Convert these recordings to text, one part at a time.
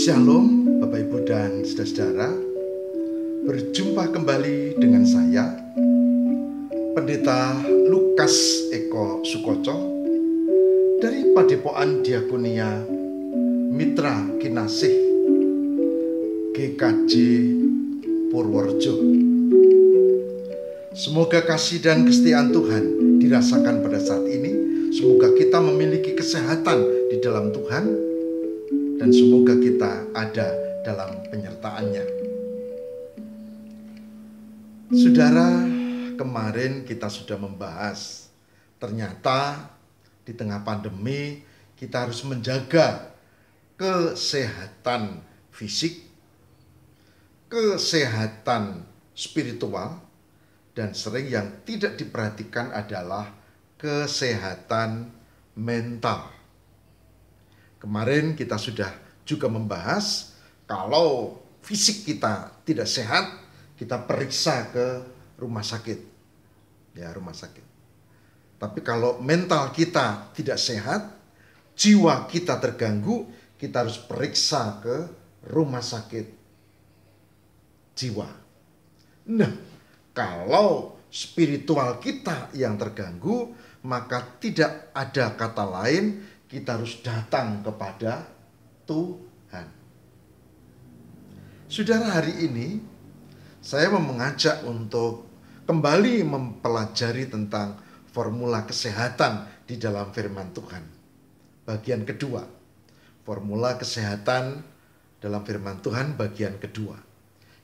Shalom Bapak Ibu dan saudara-saudara. Berjumpa kembali dengan saya Pendeta Lukas Eko Sukoco dari Padepokan Diakonia Mitra Kinasih GKJ Purworejo. Semoga kasih dan kesetiaan Tuhan dirasakan pada saat ini. Semoga kita memiliki kesehatan di dalam Tuhan, dan semoga kita ada dalam penyertaan-Nya. Saudara, kemarin kita sudah membahas, ternyata di tengah pandemi kita harus menjaga kesehatan fisik, kesehatan spiritual, dan sering yang tidak diperhatikan adalah kesehatan mental. Kemarin kita sudah juga membahas kalau fisik kita tidak sehat, kita periksa ke rumah sakit. Ya, rumah sakit. Tapi kalau mental kita tidak sehat, jiwa kita terganggu, kita harus periksa ke rumah sakit jiwa. Nah, kalau spiritual kita yang terganggu, maka tidak ada kata lain, kita harus datang kepada Tuhan. Saudara, hari ini saya mau mengajak untuk kembali mempelajari tentang formula kesehatan di dalam firman Tuhan. Bagian kedua, formula kesehatan dalam firman Tuhan bagian kedua.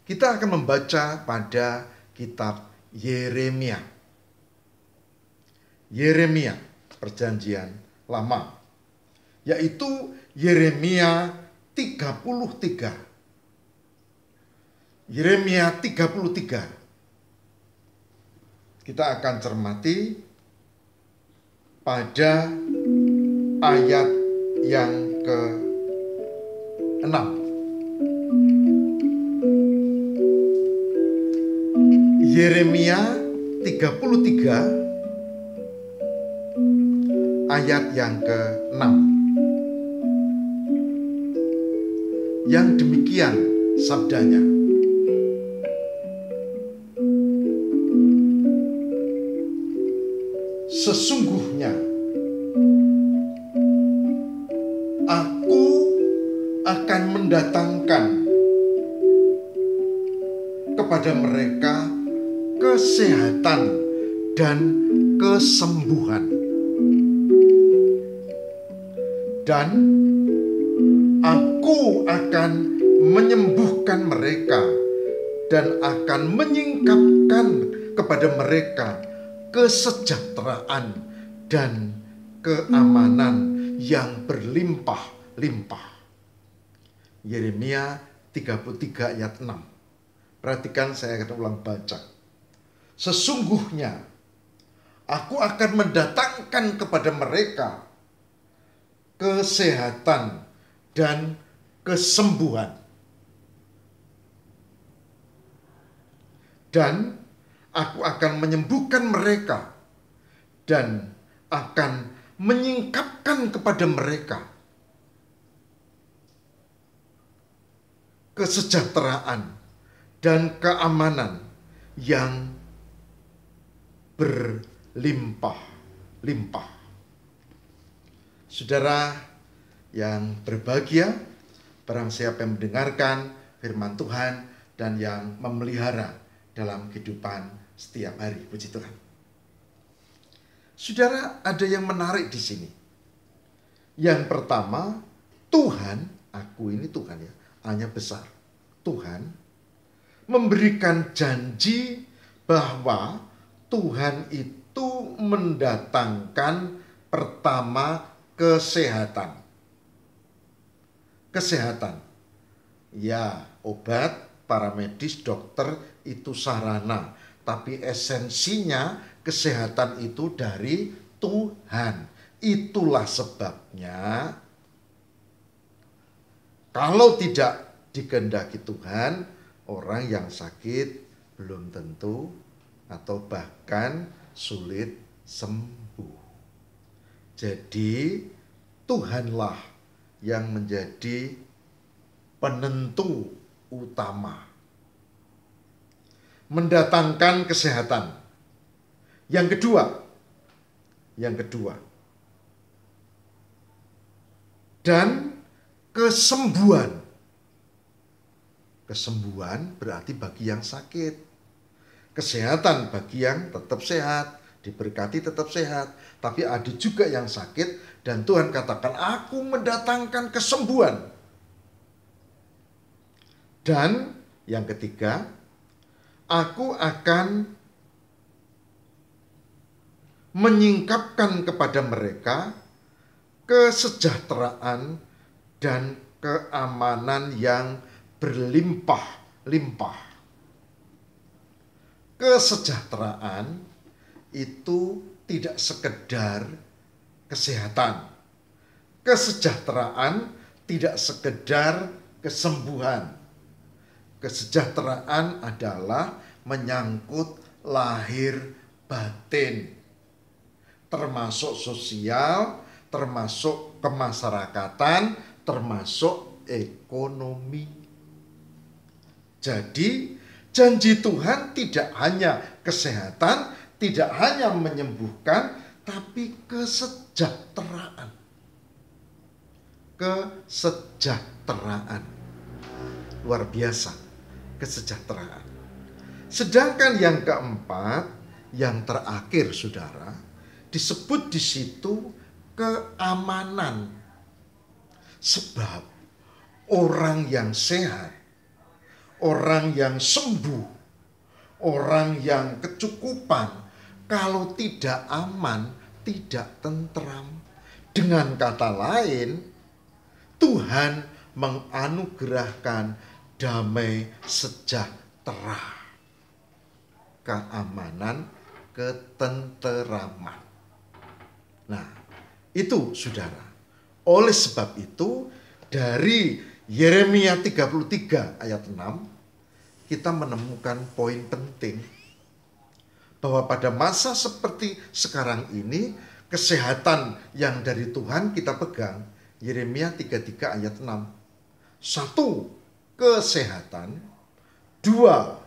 Kita akan membaca pada kitab Yeremia. Yeremia, perjanjian lama, yaitu Yeremia 33. Yeremia 33. Kita akan cermati pada ayat yang ke-6. Yeremia 33 ayat yang ke-6. Yang demikian sabdanya. Sesungguhnya aku akan mendatangkan kepada mereka kesehatan dan kesembuhan, dan aku akan menyembuhkan mereka dan akan menyingkapkan kepada mereka kesejahteraan dan keamanan yang berlimpah-limpah. Yeremia 33 ayat 6. Perhatikan, saya akan ulang baca. Sesungguhnya aku akan mendatangkan kepada mereka kesehatan dan kesembuhan, dan aku akan menyembuhkan mereka dan akan menyingkapkan kepada mereka kesejahteraan dan keamanan yang berlimpah-limpah. Saudara yang berbahagia, barang siapa yang mendengarkan firman Tuhan dan yang memelihara dalam kehidupan setiap hari. Puji Tuhan. Saudara, ada yang menarik di sini. Yang pertama, Tuhan, aku ini Tuhan ya, hanya besar. Tuhan memberikan janji bahwa Tuhan itu mendatangkan pertama kesehatan. Kesehatan. Ya, obat, paramedis, dokter itu sarana, tapi esensinya kesehatan itu dari Tuhan. Itulah sebabnya kalau tidak dikehendaki Tuhan, orang yang sakit belum tentu atau bahkan sulit sembuh. Jadi Tuhanlah yang menjadi penentu utama. Mendatangkan kesehatan. Yang kedua, dan kesembuhan. Kesembuhan berarti bagi yang sakit. Kesehatan bagi yang tetap sehat, diberkati tetap sehat. Tapi ada juga yang sakit dan Tuhan katakan, aku mendatangkan kesembuhan. Dan yang ketiga, aku akan menyingkapkan kepada mereka kesejahteraan dan keamanan yang berlimpah-limpah. Kesejahteraan itu tidak sekedar kesehatan. Kesejahteraan tidak sekedar kesembuhan. Kesejahteraan adalah menyangkut lahir batin, termasuk sosial, termasuk kemasyarakatan, termasuk ekonomi. Jadi janji Tuhan tidak hanya kesehatan, tidak hanya menyembuhkan, tapi kesejahteraan. Kesejahteraan. Luar biasa, kesejahteraan. Sedangkan yang keempat, yang terakhir saudara, disebut di situ keamanan. Sebab orang yang sehat, orang yang sembuh, orang yang kecukupan, kalau tidak aman, tidak tentram. Dengan kata lain, Tuhan menganugerahkan damai sejahtera, keamanan, ketenteraman. Nah, itu saudara. Oleh sebab itu, dari Yeremia 33 ayat 6, kita menemukan poin penting bahwa pada masa seperti sekarang ini, kesehatan yang dari Tuhan kita pegang. Yeremia 33 ayat 6. 1. Kesehatan. 2.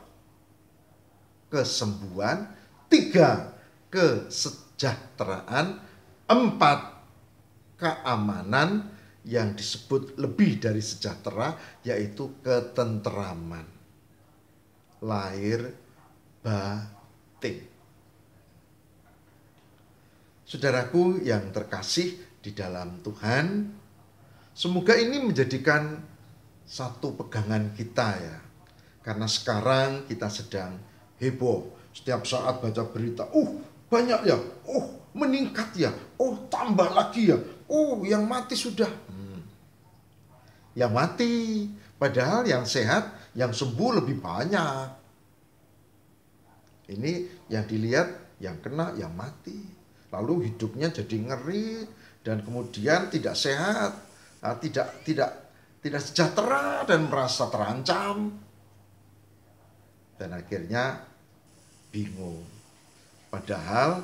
Kesembuhan. 3. Kesejahteraan. 4. Keamanan yang disebut lebih dari sejahtera, yaitu ketenteraman. Lahir batin. Saudaraku yang terkasih di dalam Tuhan, semoga ini menjadikan satu pegangan kita ya. Karena sekarang kita sedang heboh. Setiap saat baca berita, banyak ya, meningkat ya, tambah lagi ya, yang mati sudah. Yang mati, padahal yang sehat, yang sembuh lebih banyak. Ini yang dilihat, yang kena, yang mati. Lalu hidupnya jadi ngeri dan kemudian tidak sehat, tidak sejahtera dan merasa terancam. Dan akhirnya bingung. Padahal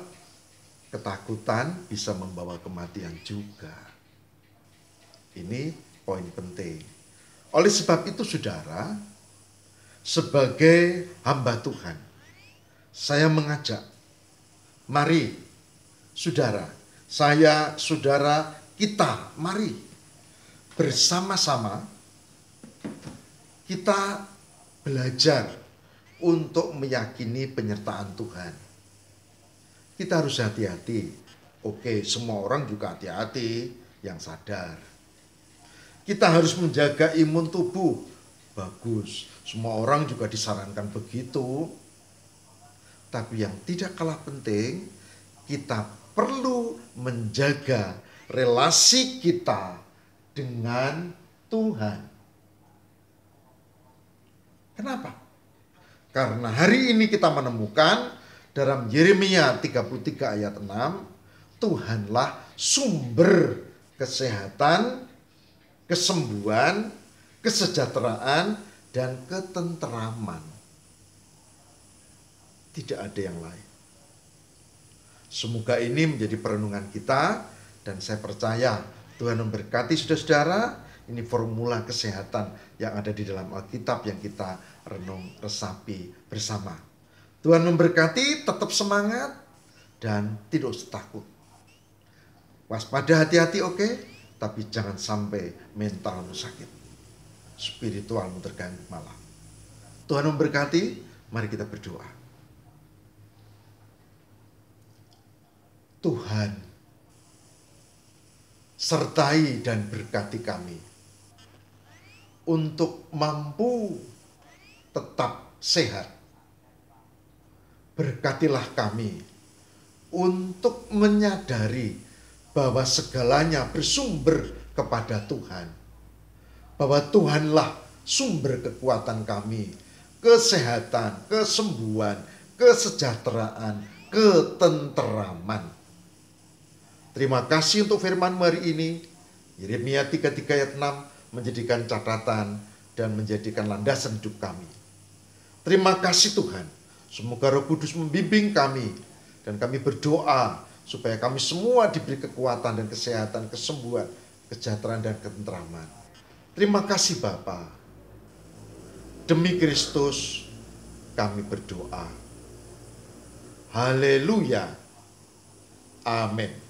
ketakutan bisa membawa kematian juga. Ini poin penting. Oleh sebab itu saudara, sebagai hamba Tuhan, saya mengajak, mari saudara, kita, mari bersama-sama kita belajar untuk meyakini penyertaan Tuhan. Kita harus hati-hati. Oke, semua orang juga hati-hati yang sadar. Kita harus menjaga imun tubuh. Bagus, semua orang juga disarankan begitu. Tapi yang tidak kalah penting, kita perlu menjaga relasi kita dengan Tuhan. Kenapa? Karena hari ini kita menemukan dalam Yeremia 33 ayat 6, Tuhanlah sumber kesehatan, kesembuhan, kesejahteraan, dan ketenteraman. Tidak ada yang lain. Semoga ini menjadi perenungan kita, dan saya percaya Tuhan memberkati saudara-saudara Ini formula kesehatan yang ada di dalam Alkitab yang kita renung resapi bersama. Tuhan memberkati, tetap semangat dan tidak usah takut. Waspada, hati-hati, oke, tapi jangan sampai mentalmu sakit, spiritualmu terganggu malah. Tuhan memberkati, mari kita berdoa. Tuhan, sertai dan berkati kami untuk mampu tetap sehat. Berkatilah kami untuk menyadari bahwa segalanya bersumber kepada Tuhan. Bahwa Tuhanlah sumber kekuatan kami, kesehatan, kesembuhan, kesejahteraan, ketenteraman. Terima kasih untuk firman hari ini. Yeremia 33 ayat 6 menjadikan catatan dan menjadikan landasan hidup kami. Terima kasih Tuhan. Semoga Roh Kudus membimbing kami dan kami berdoa supaya kami semua diberi kekuatan dan kesehatan, kesembuhan, kesejahteraan dan ketenteraman. Terima kasih Bapa. Demi Kristus kami berdoa. Haleluya. Amin.